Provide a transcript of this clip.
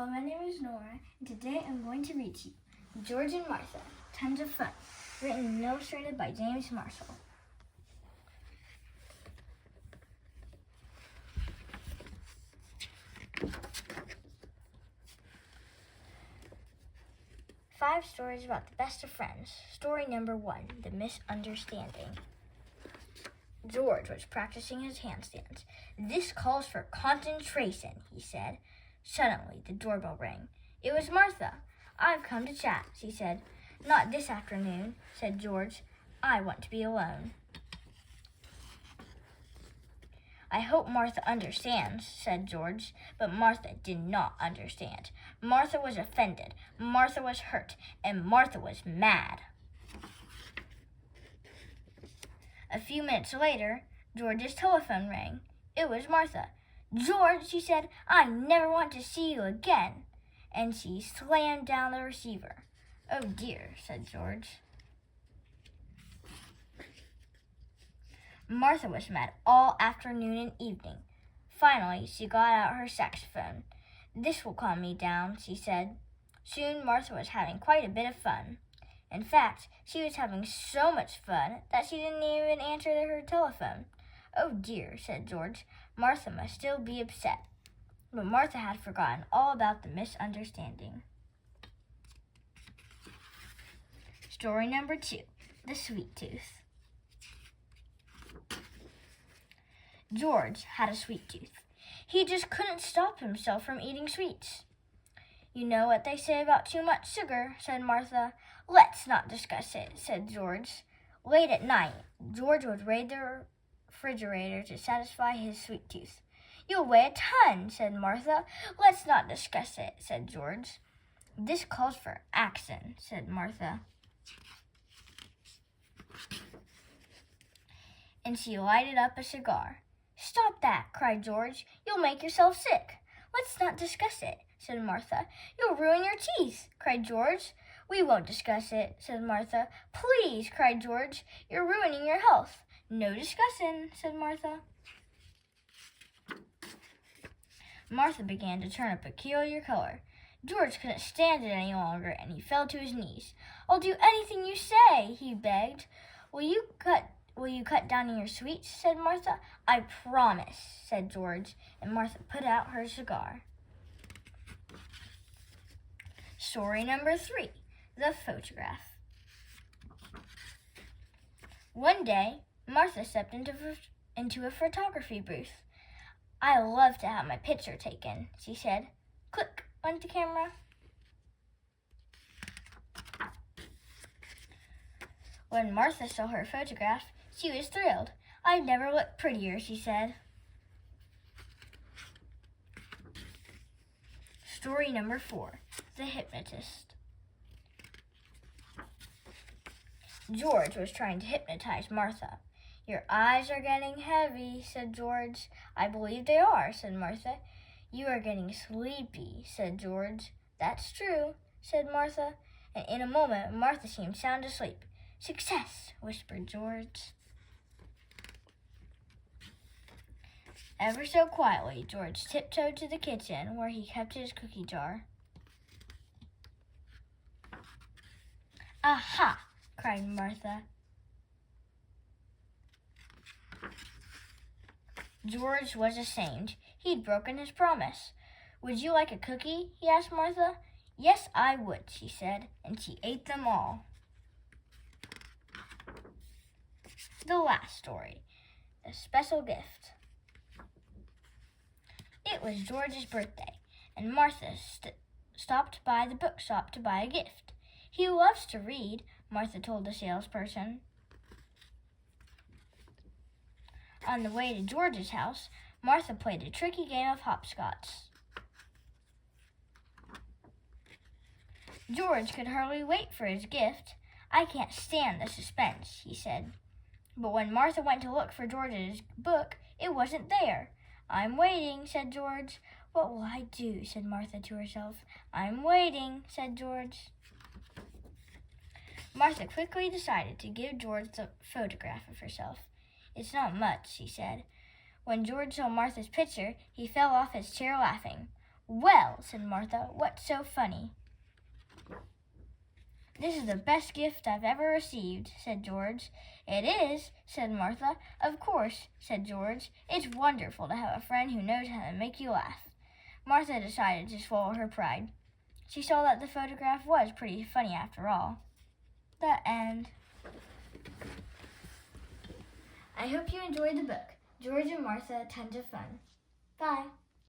Hello, my name is Norah, and today I'm going to read to you George and Martha, Tons of Fun, written and illustrated by James Marshall. Five stories about the best of friends. Story number 1, The Misunderstanding. George was practicing his handstands. "This calls for concentration," he said. Suddenly, the doorbell rang. It was Martha. "I've come to chat," she said. "Not this afternoon," said George. "I want to be alone." "I hope Martha understands," said George. But Martha did not understand. Martha was offended. Martha was hurt. And Martha was mad. A few minutes later, George's telephone rang. It was Martha. "George," she said, "I never want to see you again." And she slammed down the receiver. "Oh dear," said George. Martha was mad all afternoon and evening. Finally, she got out her saxophone. "This will calm me down," she said. Soon Martha was having quite a bit of fun. In fact, she was having so much fun that she didn't even answer her telephone. "Oh dear," said George. Martha must still be upset. But Martha had forgotten all about the misunderstanding. Story number 2, The Sweet Tooth. George had a sweet tooth. He just couldn't stop himself from eating sweets. "You know what they say about too much sugar," said Martha. "Let's not discuss it," said George. Late at night, George would raid the refrigerator to satisfy his sweet tooth. "You'll weigh a ton," said Martha. "Let's not discuss it," said George. "This calls for action," said Martha. And she lighted up a cigar. "Stop that," cried George. "You'll make yourself sick." "Let's not discuss it," said Martha. "You'll ruin your teeth," cried George. "We won't discuss it," said Martha. "Please," cried George. "You're ruining your health." "No discussing," said Martha. Martha began to turn a peculiar color. George couldn't stand it any longer, and he fell to his knees. "I'll do anything you say," he begged. Will you cut down on your sweets?" said Martha. "I promise," said George, and Martha put out her cigar. Story number 3, The Photograph. One day, Martha stepped into a photography booth. "I love to have my picture taken," she said. Click went the camera. When Martha saw her photograph, she was thrilled. "I've never looked prettier," she said. Story number 4, The Hypnotist. George was trying to hypnotize Martha. "Your eyes are getting heavy," said George. "I believe they are," said Martha. "You are getting sleepy," said George. "That's true," said Martha. And in a moment, Martha seemed sound asleep. "Success," whispered George. Ever so quietly, George tiptoed to the kitchen where he kept his cookie jar. "Aha!" cried Martha. George was ashamed. He'd broken his promise. "Would you like a cookie?" he asked Martha. "Yes, I would," she said, and she ate them all. The last story, The Special Gift. It was George's birthday, and Martha stopped by the bookshop to buy a gift. "He loves to read," Martha told the salesperson. On the way to George's house, Martha played a tricky game of hopscotch. George could hardly wait for his gift. "I can't stand the suspense," he said. But when Martha went to look for George's book, it wasn't there. "I'm waiting," said George. "What will I do?" said Martha to herself. "I'm waiting," said George. Martha quickly decided to give George the photograph of herself. "It's not much," she said. When George saw Martha's picture, he fell off his chair laughing. "Well," said Martha, "what's so funny?" "This is the best gift I've ever received," said George. "It is," said Martha. "Of course," said George. "It's wonderful to have a friend who knows how to make you laugh." Martha decided to swallow her pride. She saw that the photograph was pretty funny after all. The end. I hope you enjoyed the book. George and Martha, tons of fun. Bye.